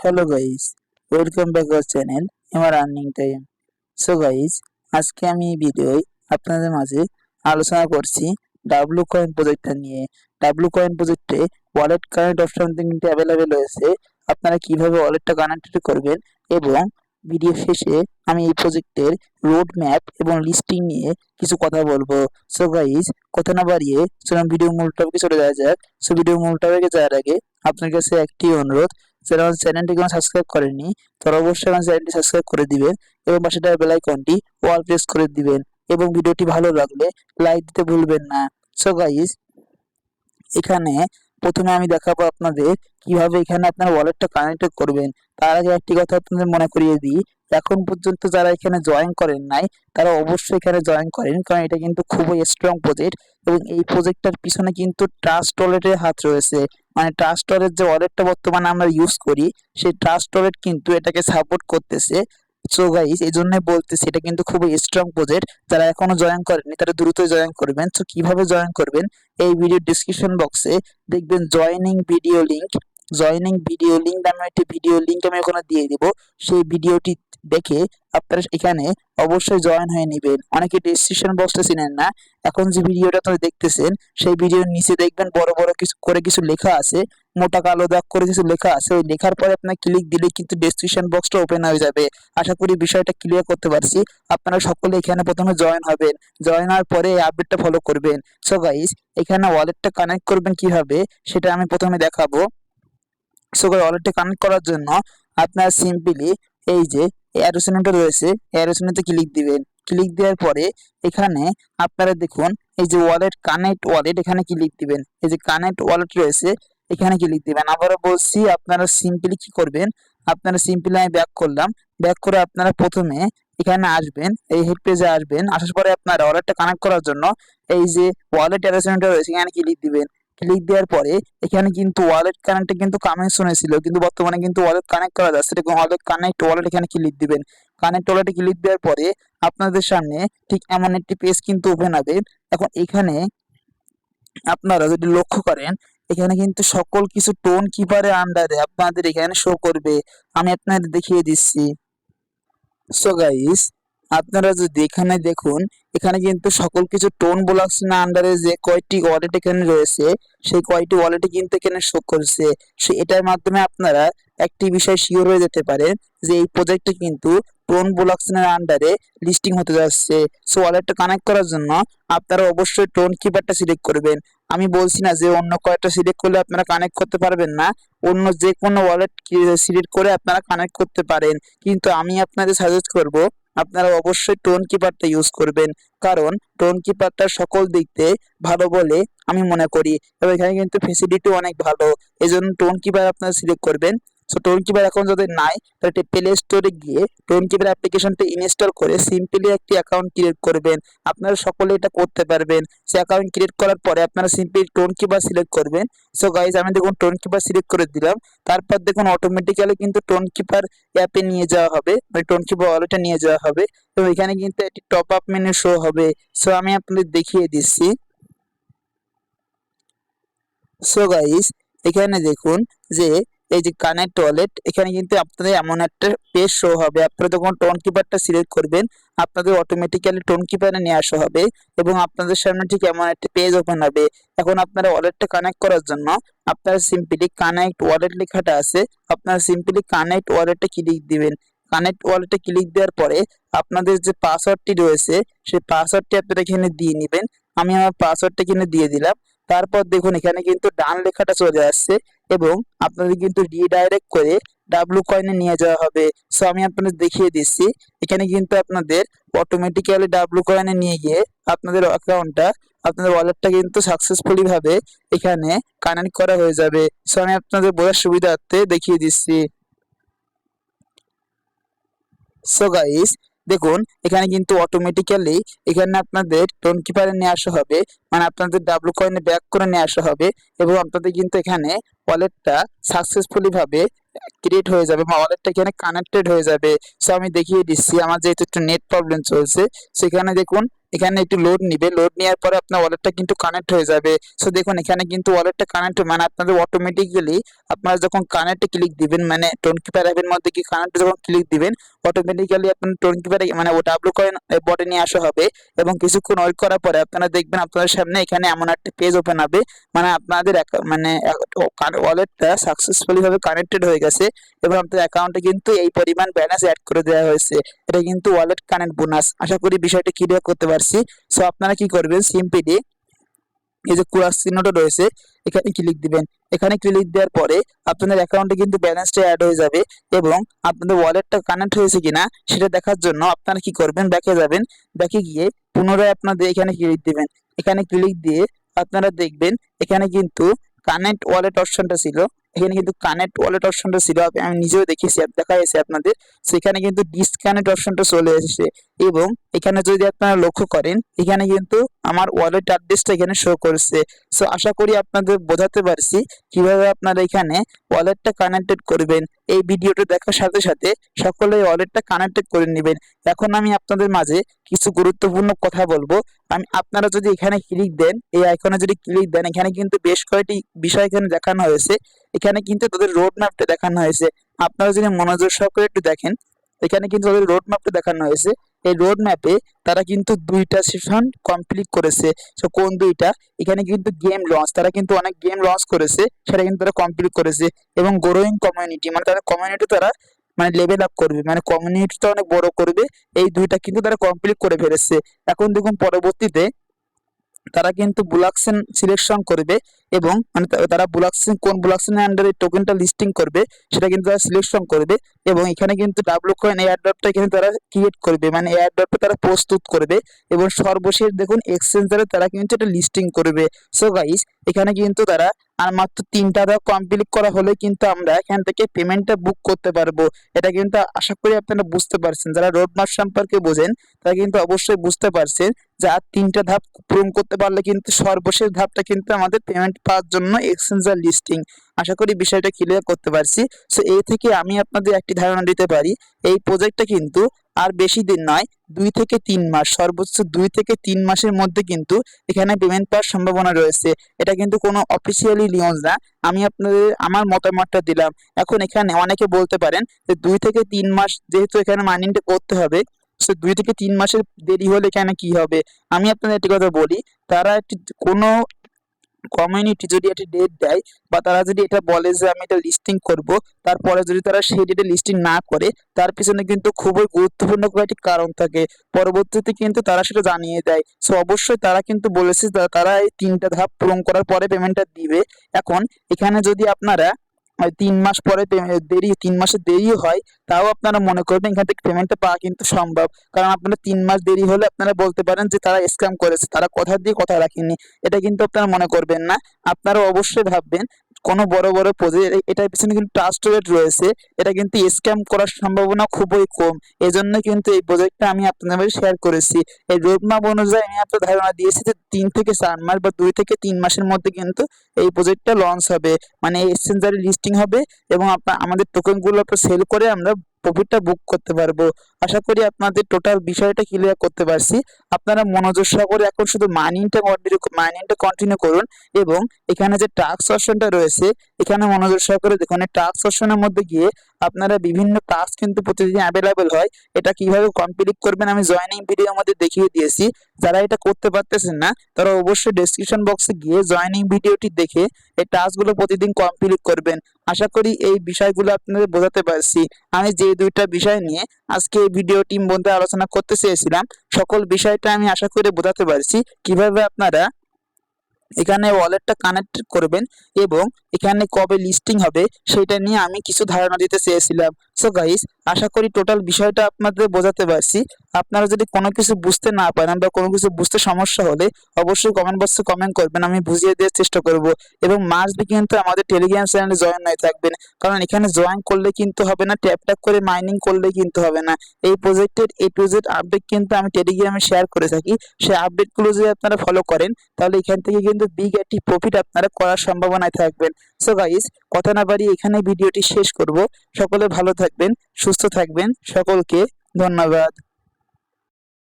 Hello guys, welcome back our channel আমার earning time. So guys, আজকে আমি এই ভিডিওয় আপনাদের মাঝে আলোচনা করছি ডাব্লু কয়েন প্রজেক্টটা নিয়ে। ডাব্লু কয়েন প্রজেক্টে ওয়ালেট কানেক্ট অপশন কিন্তু অ্যাভেলেবেল রয়েছে। আপনারা কিভাবে ওয়ালেটটা কানেক্ট করবেন এবং ভিডিও শেষে আমি এই প্রজেক্টের রোড ম্যাপ এবং লিস্টিং নিয়ে কিছু কথা বলবো। সো গাইস, কথা না বাড়িয়ে চলুন ভিডিও মূল টপিকে চলে যাওয়া যাক। সো ভিডিও মূল টপিকে যাওয়ার আগে আপনার কাছে একটি অনুরোধ, যারা আমার চ্যানেলটিকে সাবস্ক্রাইব করেননি তারা অবশ্যই আমার চ্যানেলটি সাবস্ক্রাইব করে দিবেন এবং পাশে থাকা বেল আইকনটি অল প্রেস করে দিবেন এবং ভিডিওটি ভালো লাগলে লাইক দিতে ভুলবেন না। সো গাইস, এখানে প্রথমে আমি দেখাবো আপনাদের কিভাবে এখানে আপনার ওয়ালেটটা কানেক্ট করবেন। তার আগে একটি কথা আপনাদের মনে করিয়ে দিই, এখন পর্যন্ত যারা এখানে জয়েন করেন নাই তারা অবশ্যই এখানে জয়েন করেন, কারণ এটা কিন্তু খুবই স্ট্রং প্রজেক্ট এবং এই প্রজেক্টটার পিছনে কিন্তু ট্রাস্ট ওয়ালেটের হাত রয়েছে। মানে ট্রাস্ট ওয়ালেট যে ওয়ালেটটা বর্তমানে আমরা ইউজ করি, সেই ট্রাস্ট ওয়ালেট কিন্তু এটাকে সাপোর্ট করতেছে। সো গাইস, এই জন্যই বলতেছি এটা কিন্তু খুবই স্ট্রং প্রজেক্ট। যারা এখনো জয়েন করেননি তারা দ্রুত জয়েন করবেন। সো কিভাবে জয়েন করবেন, এই ভিডিও ডিসক্রিপশন বক্সে দেখবেন জয়েনিং ভিডিও লিংক নামে একটি ভিডিও লিংক আমি ওখানে দিয়ে দিব। সেই ভিডিওটি দেখে আপনারা এখানে অবশ্যই জয়েন হয়ে নেবেন। অনেকে ডিসক্রিপশন বক্সটা চিনেন না, এখন যে ভিডিওটা আপনারা দেখতেছেন সেই ভিডিওর নিচে দেখবেন বড় বড় কিছু লেখা আছে, মোটা কালো দাগ করে কিছু লেখা আছে। ওই লেখার পরে আপনার ক্লিক দিলে কিন্তু ডেসক্রিপশন বক্সটা ওপেন হয়ে যাবে। আশা করি বিষয়টা ক্লিয়ার করতে পারছি। আপনারা সকলে এখানে প্রথমে জয়েন হবেন, জয়েন হওয়ার পরে এই আপডেটটা ফলো করবেন। সো গাইস, এখানে ওয়ালেটটা কানেক্ট করবেন কিভাবে সেটা আমি প্রথমে দেখাবো। সো ওয়ালেটটা কানেক্ট করার জন্য আপনারা সিম্পলি এই যে অ্যারো চিহ্নটা রয়েছে, অ্যারো চিহ্নতে ক্লিক দিবেন। ক্লিক দেওয়ার পরে এখানে আপনারা দেখুন এই যে ওয়ালেট এখানে ক্লিক দিবেন। এই যে কানেক্ট ওয়ালেট রয়েছে এখানে ক্লিক দিবেন। আবারও বলছি, আপনারা সিম্পলি কি করবেন, আপনারা সিম্পলি আমি ব্যাক করলাম, ব্যাক করে আপনারা প্রথমে এখানে আসবেন, এই হেড পেজে আসবেন। আসার পরে আপনারা ওয়ালেটটা কানেক্ট করার জন্য এই যে ওয়ালেট অ্যারো চিহ্নটা রয়েছে এখানে ক্লিক দিবেন। ক্লিক দেওয়ার পরে এখানে কিন্তু ওয়ালেট কানেক্টে কিন্তু কানেকশন হয়েছিল, কিন্তু বর্তমানে কিন্তু ওয়ালেট কানেক্ট করা যাচ্ছে। এরকম ওয়ালেট এখানে ক্লিক দিবেন। কানেক্ট ওয়ালেটে ক্লিক দেওয়ার পরে আপনাদের সামনে ঠিক এমন একটি পেজ কিন্তু ওপেন হবে। এখন এখানে আপনারা যদি লক্ষ্য করেন, এখানে কিন্তু সকল কিছু টোন কিপারের আন্ডারে আপনাদের এখানে শো করবে। আমি আপনাদের দেখিয়ে দিচ্ছি। সো গাইস, আপনারা যদি এখানে দেখুন, এখানে কিন্তু সকল কিছু টোন ব্লকচেন আন্ডারে যে কয়টি ওয়ালেট এখানে রয়েছে সেই কয়টি ওয়ালেটে কিন্তু এখানে শো করছে। সো এটার মাধ্যমে আপনারা একটি বিষয় শিওর হয়ে যেতে পারেন যে এই প্রজেক্টে কিন্তু টোন ব্লকচেনের আন্ডারে লিস্টিং হতে যাচ্ছে। সো ওয়ালেটটা কানেক্ট করার জন্য আপনারা অবশ্যই টোন কিপারটা সিলেক্ট করবেন। আমি বলছি না যে অন্য কয়েকটা সিলেক্ট করলে আপনারা কানেক্ট করতে পারবেন না, অন্য যে কোনো ওয়ালেট সিলেক্ট করে আপনারা কানেক্ট করতে পারেন, কিন্তু আমি আপনাদের সাজেস্ট করব আপনারা অবশ্যই টোন কিপারটা ইউজ করবেন, কারণ টোন কিপারটা সকল দিক দিয়ে ভালো বলে আমি মনে করি এবং এখানে কিন্তু ফেসিলিটি অনেক ভালো। এই জন্য টোন কিপার আপনারা সিলেক্ট করবেন। সো টোন কিপার এখন যাদের নাই তারা প্লে স্টোরে গিয়ে টোন কিপার অ্যাপ্লিকেশনটা ইনস্টল করে সিম্পলি একটি অ্যাকাউন্ট ক্রিয়েট করবেন। আপনারা সকলে এটা করতে পারবেন। সে অ্যাকাউন্ট ক্রিয়েট করার পরে আপনারা সিম্পলি টোন কিপার সিলেক্ট করবেন। সো গাইজ, আমি দেখুন টোন কিপার সিলেক্ট করে দিলাম। তারপর দেখুন অটোমেটিক্যালি কিন্তু টোন কিপার অ্যাপে নিয়ে যাওয়া হবে, মানে টোন কিপার ওয়ালেটে নিয়ে যাওয়া হবে এবং এখানে কিন্তু একটি টপ আপ মেনু শো হবে। সো আমি আপনাদের দেখিয়ে দিচ্ছি। সো গাইস, এখানে দেখুন যে এই যে কানেক্ট ওয়ালেট, এখানে কিন্তু আপনাদের এমন একটা পেজ শো হবে। আপনারা যখন টোন কিপারটা সিলেক্ট করবেন আপনাদের অটোমেটিক্যালি টোন কিপারে নিয়ে আসা হবে এবং আপনাদের সামনে ঠিক এমন একটা পেজ ওপেন হবে। এখন আপনারা ওয়ালেটটা কানেক্ট করার জন্য আপনারা সিম্পলি কানেক্ট ওয়ালেট লেখাটা আছে, আপনারা সিম্পলি কানেক্ট ওয়ালেটে ক্লিক দিবেন। কানেক্ট ওয়ালেটে ক্লিক দেওয়ার পরে আপনাদের যে পাসওয়ার্ডটি রয়েছে সেই পাসওয়ার্ডটি আপনারা এখানে দিয়ে নেবেন। আমি আমার পাসওয়ার্ডটা এখানে দিয়ে দিলাম। তারপর দেখুন এখানে কিন্তু ডান লেখাটা চলে আসছে এবং আপনাদের কিন্তু রিডাইরেক্ট করে ডাব্লু কয়েনে নিয়ে যাওয়া হবে। সো আমি আপনাদের দেখিয়ে দিচ্ছি, এখানে কিন্তু আপনাদের অটোমেটিক্যালি ডাব্লু কয়েনে নিয়ে গিয়ে আপনাদের অ্যাকাউন্টটা, আপনাদের ওয়ালেটটা কিন্তু সাকসেসফুলি ভাবে এখানে কানেক্ট করা হয়ে যাবে। সো আমি আপনাদের বোঝার সুবিধার্থে দেখিয়ে দিচ্ছি। সো গাইস, দেখুন এখানে কিন্তু অটোমেটিক্যালি এখানে আপনাদের টোন কিপারে নিয়ে আসা হবে, মানে আপনাদের ডাব্লু কয়েনে ব্যাক করে নিয়ে আসা হবে এবং আপনাদের কিন্তু এখানে ওয়ালেটটা সাকসেসফুলি ভাবে ক্রিয়েট হয়ে যাবে বা ওয়ালেটটা এখানে কানেক্টেড হয়ে যাবে। সো আমি দেখিয়ে দিচ্ছি, আমার যেহেতু একটু নেট প্রবলেম চলছে সেখানে দেখুন এখানে একটু লোড নিবে, লোড নেওয়ার পরে আপনার ওয়ালেটটা কিন্তু কানেক্ট হয়ে যাবে। সো দেখুন এখানে কিন্তু ওয়ালেটটা কানেক্ট মানে আপনাদের অটোমেটিক্যালি আপনারা যখন কানেক্টে ক্লিক দিবেন মানে টোনকিপার অ্যাপের মধ্যে কি কানেক্ট যখন ক্লিক দিবেন অটোমেটিক্যালি আপনার টোনকিপার মানে ও ডাব্লু কয়েন বটে নিয়ে আসা হবে এবং কিছুক্ষণ ওয়েট করার পরে আপনারা দেখবেন আপনাদের সামনে এখানে এমন একটা পেজ ওপেন হবে মানে আপনাদের মানে ওয়ালেটটা সাকসেসফুলি ভাবে কানেক্টেড হয়ে গেছে এবং আপনাদের অ্যাকাউন্টে কিন্তু এই পরিমাণ ব্যালেন্স অ্যাড করে দেওয়া হয়েছে। এটা কিন্তু ওয়ালেট কানেক্ট বোনাস। আশা করি বিষয়টা ক্লিয়ার করতে পারছি। সো আপনারা কি করবেন, সিম্পলি এই যে ক্রস চিহ্নটা রয়েছে এখানে ক্লিক দিবেন। এখানে ক্লিক দেওয়ার পরে আপনাদের অ্যাকাউন্টে কিন্তু ব্যালেন্সটা অ্যাড হয়ে যাবে এবং আপনাদের ওয়ালেটটা কানেক্ট হয়েছে কিনা সেটা দেখার জন্য আপনারা কি করবেন, ব্যাকে যাবেন। ব্যাকে গিয়ে পুনরায় আপনাদের এখানে ক্লিক দিবেন। এখানে ক্লিক দিয়ে আপনারা দেখবেন এখানে কিন্তু কানেক্ট ওয়ালেট অপশনটা ছিল, এখানে কিন্তু কানেক্ট ওয়ালেট অপশনটা ছিল, আমি নিজেও দেখেছি দেখা গেছে আপনাদের। সেখানে কিন্তু ডিসকানেক্ট অপশনটা চলে এসেছে এবং এখানে যদি আপনারা লক্ষ্য করেন এখানে কিন্তু আমার ওয়ালেট অ্যাড্রেসটা এখানে শো করছে। সো আশা করি আপনাদের বোঝাতে পারছি কিভাবে আপনারা এখানে ওয়ালেটটা কানেক্টেড করবেন। এই ভিডিওটা দেখার সাথে সাথে সকলে ওয়ালেটটা কানেক্টেড করে নেবেন। এখন আমি আপনাদের মাঝে কিছু গুরুত্বপূর্ণ কথা বলবো। আপনারা যদি এখানে ক্লিক দেন, এই আইকনে যদি ক্লিক দেন, এখানে কিন্তু বেশ কয়েকটি বিষয় এখানে দেখানো হয়েছে। এখানে কিন্তু তাদের রোড ম্যাপটা দেখানো হয়েছে। আপনারা যদি মনোযোগ সহকারে একটু দেখেন এখানে কিন্তু তাদের রোড ম্যাপটা দেখানো হয়েছে। এই রোড ম্যাপে তারা কিন্তু 2টা সেশন কমপ্লিট করেছে। সো কোন 2টা, এখানে কিন্তু গেম লঞ্চ, তারা কিন্তু অনেক গেম লঞ্চ করেছে, সেটা কিন্তু তারা কমপ্লিট করেছে এবং গ্রোয়িং কমিউনিটি মানে তাদের কমিউনিটি তারা মানে লেভেল আপ করবে, মানে কমিউনিটিটা অনেক বড় করবে। এই 2টা কিন্তু তারা কমপ্লিট করে ফেলেছে। এখন দেখুন পরবর্তীতে তারা কিন্তু ব্লকচেন সিলেকশন করবে এবং মানে তারা ব্লকচেন কোন ব্লকচেনের আন্ডারে টোকেনটা লিস্টিং করবে সেটা কিন্তু তারা সিলেকশন করবে এবং এখানে কিন্তু ডাব্লু কয়েন এয়ারড্রপটা এখানে তারা ক্রিয়েট করবে, মানে এয়ারড্রপটা তারা প্রস্তুত করবে এবং সর্বশেষ দেখুন এক্সচেঞ্জারে তারা কিন্তু এটা লিস্টিং করবে। সো গাইস এখানে কিন্তু তারা আর মাত্র 3টা ধাপ কমপ্লিট করা হলে কিন্তু আমরা এখান থেকে পেমেন্টটা বুক করতে পারবো। এটা কিন্তু আশা করি আপনারা বুঝতে পারছেন, যারা রোডম্যাপ সম্পর্কে বোঝেন তারা কিন্তু অবশ্যই বুঝতে পারছেন যে আর 3টা ধাপ পূরণ করতে পারলে কিন্তু সর্বশেষ ধাপটা কিন্তু আমাদের পেমেন্ট পাওয়ার জন্য এক্সচেঞ্জার লিস্টিং। আশা করি বিষয়টা ক্লিয়ার করতে পারছি। সো এই থেকে আমি আপনাদের একটি ধারণা দিতে পারি এই প্রজেক্টটা কিন্তু আর বেশি দিন নয়, 2 থেকে 3 মাস, সর্বোচ্চ 2 থেকে 3 মাসের মধ্যে কিন্তু এখানে পেমেন্ট পাওয়ার সম্ভাবনা রয়েছে। এটা কিন্তু কোনো অফিসিয়ালি নিউজ না, আমি আপনাদের আমার মতামতটা দিলাম। এখন এখানে অনেকে বলতে পারেন যে 2 থেকে 3 মাস যেহেতু এখানে মাইনিংটা করতে হবে, সো 2 থেকে 3 মাসের দেরি হলে এখানে কি হবে। আমি আপনাদের একটি কথা বলি, তারা একটি কোনো কমিউনিটি যদি একটা ডেট দেয় বা তারা যদি এটা বলে যে আমি এটা লিস্টিং করব, তারপরে যদি তারা সেই ডেটে লিস্টিং না করে তার পিছনে কিন্তু খুবই গুরুত্বপূর্ণ কয়েকটি কারণ থাকে, পরবর্তীতে কিন্তু তারা সেটা জানিয়ে দেয়। সো অবশ্যই তারা কিন্তু বলেছে তারা এই 3টা ধাপ পূরণ করার পরে পেমেন্টটা দিবে। এখন এখানে যদি আপনারা 3 মাস পরে দেরি 3 মাসের দেরিও হয় তাও আপনারা মনে করবেন এখান থেকে পেমেন্টটা পাওয়া কিন্তু সম্ভব, কারণ আপনারা 3 মাস দেরি হলে আপনারা বলতে পারেন যে তারা স্ক্যাম করেছে, তারা কথা দিয়ে কথা রাখেনি। এটা কিন্তু আপনারা মনে করবেন না। আপনারা অবশ্যই ভাববেন কোনো বড় বড় প্রজেক্ট এটার পিছনে কিন্তু ট্রাস্ট রেট রয়েছে, এটা কিন্তু স্ক্যাম করার সম্ভাবনা খুবই কম। এজন্য কিন্তু এই প্রজেক্টটা আমি আপনাদের সাথে শেয়ার করেছি। এই রোডম্যাপ অনুযায়ী আমি আপনাদের ধারণা দিয়েছি যে 3 থেকে 4 মাস বা 2 থেকে 3 মাসের মধ্যে কিন্তু এই প্রজেক্টটা লঞ্চ হবে, মানে এক্সচেঞ্জারে লিস্টিং হবে এবং আমাদের টোকেনগুলো সেল করে আমরা প্রফিটটা বুক করতে পারবো। আশা করি আপনাদের টোটাল বিষয়টা ক্লিয়ার করতে পারছি। আপনারা মনোযোগ সহকারে এখন শুধু মাইনিংটা কন্টিনিউ করুন এবং এখানে যে টাস্ক অপশনটা রয়েছে এখানে মনোযোগ সহকারে দেখুন। এই টাস্ক অপশনের মধ্যে গিয়ে আপনারা বিভিন্ন টাস্ক কিন্তু প্রতিদিন অ্যাভেলেবেল হয়, এটা কিভাবে কমপ্লিট করবেন আমি জয়েনিং ভিডিওর মধ্যে দেখিয়ে দিয়েছি। যারা এটা করতে পারতেছেন না তারা অবশ্যই ডেসক্রিপশন বক্সে গিয়ে জয়েনিং ভিডিওটি দেখে এই টাস্কগুলো প্রতিদিন কমপ্লিট করবেন। আশা করি এই বিষয়গুলো আপনাদের বোঝাতে পারছি। আমি যে 2টা বিষয় নিয়ে আজকে এই ভিডিও টিম বলতে আলোচনা করতে চেয়েছিলাম সকল বিষয়টা আমি আশা করি বোঝাতে পারছি কিভাবে আপনারা এখানে ওয়ালেটটা কানেক্ট করবেন এবং এখানে কবে লিস্টিং হবে সেটা নিয়ে আমি কিছু ধারণা দিতে চেয়েছিলাম। সো গাইস আশা করি টোটাল বিষয়টা আপনাদের বোঝাতে পারছি। আপনারা যদি কোনো কিছু বুঝতে না পারেন বা কোনো কিছু বুঝতে সমস্যা হলে অবশ্যই কমেন্ট বক্সে কমেন্ট করবেন, আমি বুঝিয়ে দেওয়ার চেষ্টা করব। এবং মাস্ট কিন্তু আমাদের টেলিগ্রাম চ্যানেলে জয়েন হয়ে থাকবেন, কারণ এখানে জয়েন করলে কিন্তু হবে না, ট্যাপ ট্যাপ করে মাইনিং করলে কিন্তু হবে না। এই প্রজেক্টের A to Z আপডেট কিন্তু আমি টেলিগ্রামে শেয়ার করে থাকি, সেই আপডেটগুলো যদি আপনারা ফলো করেন তাহলে এখান থেকে কিন্তু বিগ একটি প্রফিট আপনারা করার সম্ভাবনায় থাকবেন। সো গাইস কথা না বাড়িয়ে এখানে ভিডিওটি শেষ করব। সকলে ভালো থাকবেন, সুস্থ থাকবেন, সকলকে ধন্যবাদ।